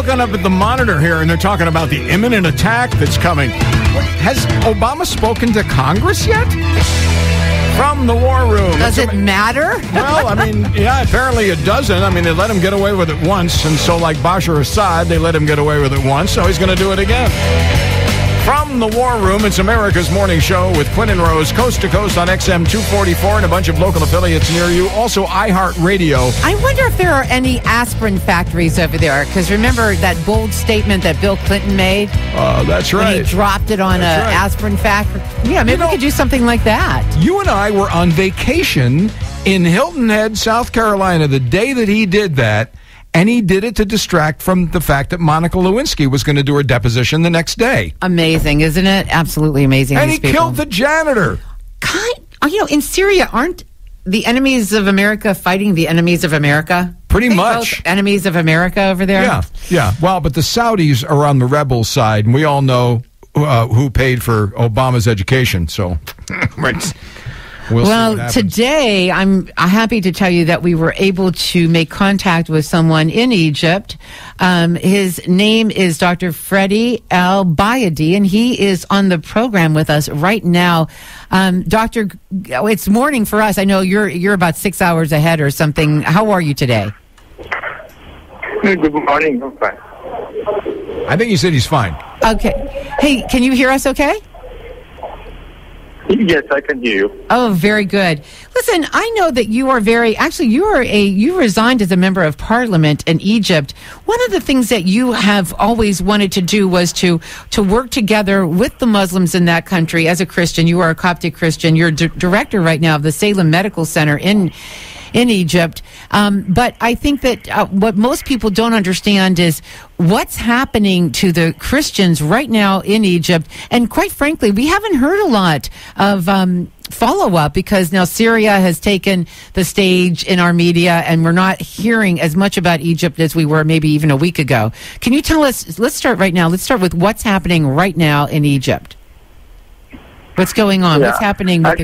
looking up at the monitor here, and they're talking about the imminent attack that's coming. Has Obama spoken to Congress yet? From the war room. Does it matter? Well, I mean, yeah, apparently it doesn't. I mean, they let him get away with it once, and so like Bashar Assad, they let him get away with it once, so he's going to do it again. From the War Room, it's America's Morning Show with Quinn and Rose, coast to coast on XM 244 and a bunch of local affiliates near you. Also, iHeartRadio. I wonder if there are any aspirin factories over there, because remember that bold statement that Bill Clinton made? That's right. When he dropped it on an aspirin factory. Yeah, maybe we could do something like that. You and I were on vacation in Hilton Head, South Carolina, the day that he did that. And he did it to distract from the fact that Monica Lewinsky was going to do her deposition the next day. Amazing, isn't it? Absolutely amazing. And he killed the janitor. In Syria, aren't the enemies of America fighting the enemies of America? Pretty much. Enemies of America over there? Yeah. Well, but the Saudis are on the rebel side, and we all know who paid for Obama's education. So, Well, today I'm happy to tell you that we were able to make contact with someone in Egypt. His name is Dr. Freddie Al-Bayadi, and he is on the program with us right now. Doctor, it's morning for us. I know you're about 6 hours ahead or something. How are you today? Good morning. I'm fine. I think he said he's fine. Okay. Hey, can you hear us okay? Yes, I can hear you. Oh, very good. Listen, I know that you are you resigned as a member of parliament in Egypt. One of the things that you have always wanted to do was to work together with the Muslims in that country. As a Christian, you are a Coptic Christian. You're director right now of the Salem Medical Center in Egypt. But I think that what most people don't understand is what's happening to the Christians right now in Egypt. And quite frankly, we haven't heard a lot of follow-up because now Syria has taken the stage in our media, and we're not hearing as much about Egypt as we were maybe even a week ago. Can you tell us, let's start right now. Let's start with what's happening right now in Egypt. What's going on? Yeah. What's happening with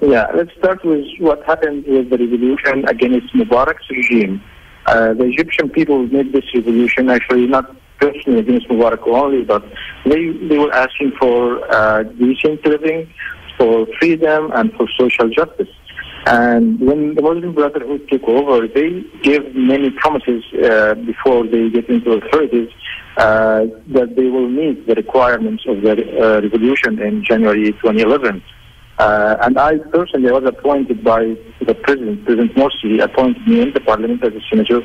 let's start with what happened with the revolution against Mubarak's regime. The Egyptian people made this revolution, actually not personally against Mubarak only, but they were asking for decent living, for freedom, and for social justice. And when the Muslim Brotherhood took over, they gave many promises before they get into authorities that they will meet the requirements of the revolution in January 2011. And I personally was appointed by the President Morsi, appointed me in the parliament as a senator,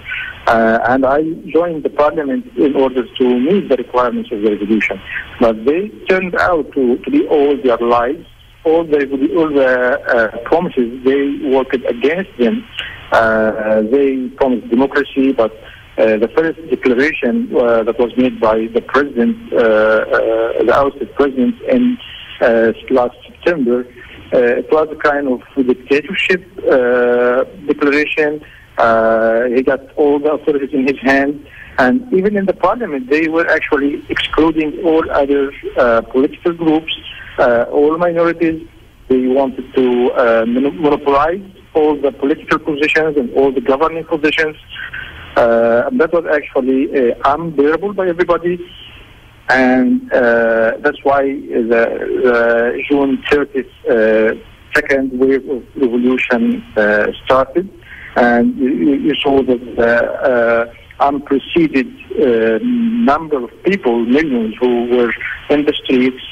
and I joined the parliament in order to meet the requirements of the revolution. But they turned out to be all their lies, all the promises they worked against them. They promised democracy, but the first declaration that was made by the president, the ousted president in last September, it was a kind of dictatorship declaration. He got all the authorities in his hand, and even in the parliament, they were actually excluding all other political groups, all minorities. They wanted to monopolize all the political positions and all the governing positions. And that was actually unbearable by everybody. And that's why the June 30th second wave of revolution started. And you saw that the unprecedented number of people, millions, who were in the streets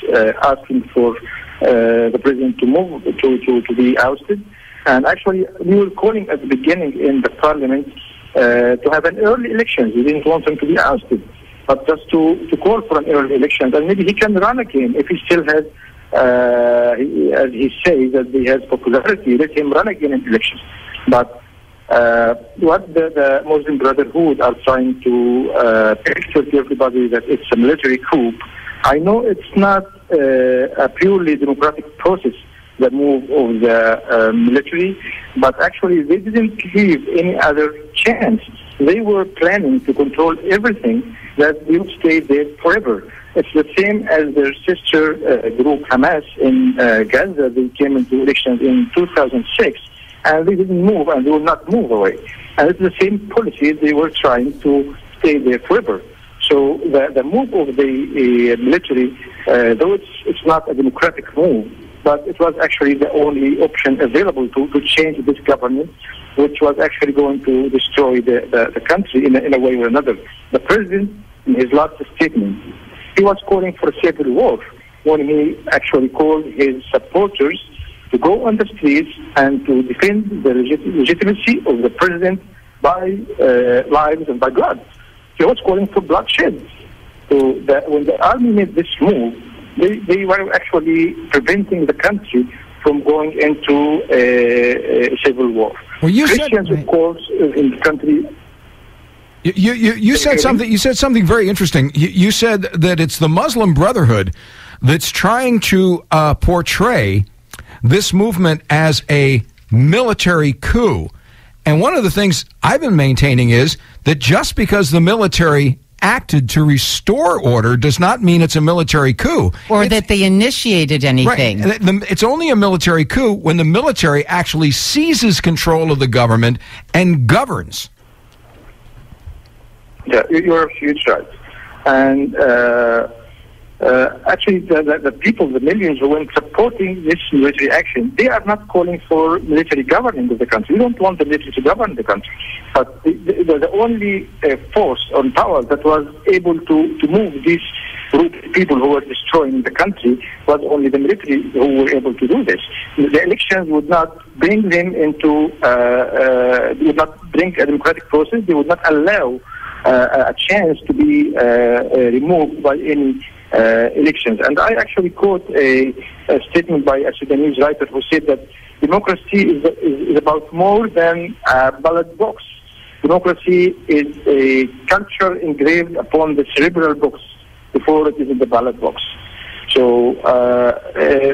asking for the president to move, to be ousted. And actually, we were calling at the beginning in the parliament to have an early election. We didn't want him to be ousted, but just to call for an early election. And maybe he can run again if he still has, as he says, that he has popularity. Let him run again in elections. But what the Muslim Brotherhood are trying to picture to everybody that it's a military coup. I know it's not a purely democratic process, the move of the military, but actually they didn't leave any other chance. They were planning to control everything, that will stay there forever. It's the same as their sister group Hamas in Gaza. They came into elections in 2006, and they didn't move, and they will not move away. And it's the same policy they were trying to stay there forever. So the move of the military, though it's not a democratic move, but it was actually the only option available to change this government, which was actually going to destroy the country in a way or another. The president, in his last statement, he was calling for a civil war when he actually called his supporters to go on the streets and to defend the legitimacy of the president by lives and by blood. He was calling for bloodshed. So when the army made this move, they were actually preventing the country from going into a civil war. Well, Christians, of course, in the country. You said something. You said something very interesting. You said that it's the Muslim Brotherhood that's trying to portray this movement as a military coup. And one of the things I've been maintaining is that just because the military acted to restore order does not mean it's a military coup. Or that they initiated anything. Right. It's only a military coup when the military actually seizes control of the government and governs. Yeah, you're huge right. And actually, the people, the millions who went supporting this military action, they are not calling for military governing of the country. We don't want the military to govern the country. But the only force or power that was able to move these group of people who were destroying the country was only the military who were able to do this. The elections would not bring them into, would not bring a democratic process. They would not allow a chance to be removed by any elections. And I actually quote a statement by a Sudanese writer who said that democracy is about more than a ballot box. Democracy is a culture engraved upon the cerebral box before it is in the ballot box. So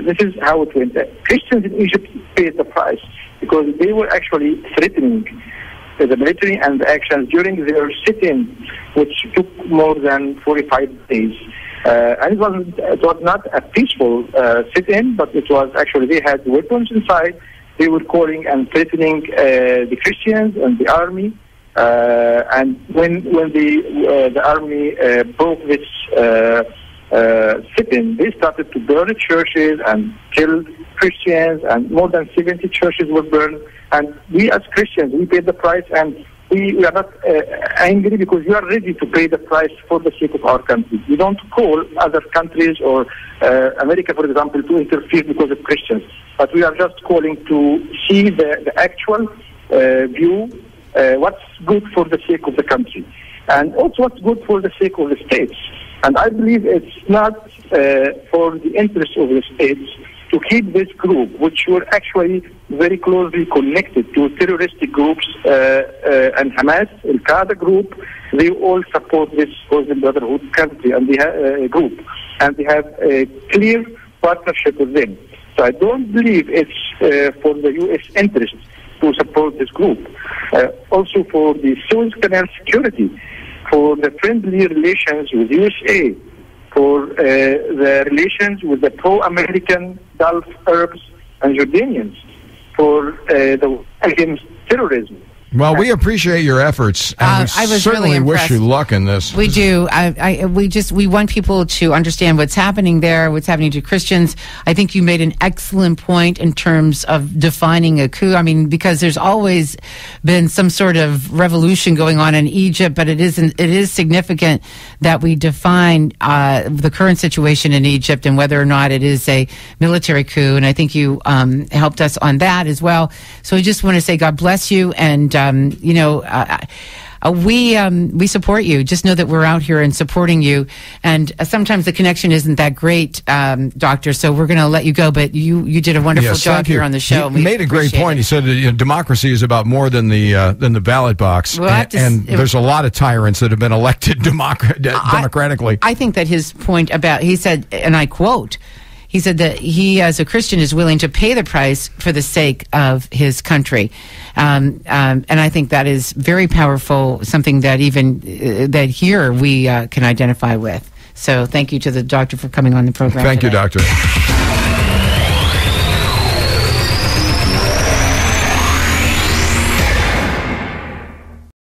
this is how it went. Christians in Egypt paid the price because they were actually threatening the military and the actions during their sit-in, which took more than 45 days. And it was not a peaceful sit-in, but it was actually, they had weapons inside. They were calling and threatening the Christians and the army. And when the army broke this sit-in, they started to burn churches and kill Christians, and more than 70 churches were burned. And we as Christians, we paid the price, and we are not angry because we are ready to pay the price for the sake of our country. We don't call other countries or America, for example, to interfere because of Christians. But we are just calling to see the actual view, what's good for the sake of the country, and also what's good for the sake of the states. And I believe it's not for the interest of the states to keep this group, which were actually very closely connected to terroristic groups and Hamas, Al-Qaeda group. They all support this Muslim Brotherhood country and they have group, and they have a clear partnership with them. So I don't believe it's for the U.S. interest to support this group. Also for the Suez Canal security, for the friendly relations with USA, for the relations with the pro-American Gulf Arabs and Jordanians, for the against terrorism. Well, we appreciate your efforts, and I was certainly really wish you luck in this. We do. We want people to understand what's happening there, what's happening to Christians. I think you made an excellent point in terms of defining a coup. I mean, because there's always been some sort of revolution going on in Egypt, but it is significant that we define the current situation in Egypt and whether or not it is a military coup. And I think you helped us on that as well. So I just want to say God bless you, and we support you. Just know that we're out here and supporting you. And sometimes the connection isn't that great, Doctor. So we're going to let you go. But you did a wonderful job here on the show. You made a great point. You said democracy is about more than the ballot box. And there's a lot of tyrants that have been elected democratically. I think that his point about, he said, and I quote, he said that he, as a Christian, is willing to pay the price for the sake of his country. And I think that is very powerful, something that even that here we can identify with. So thank you to the doctor for coming on the program Thank today. you, Doctor.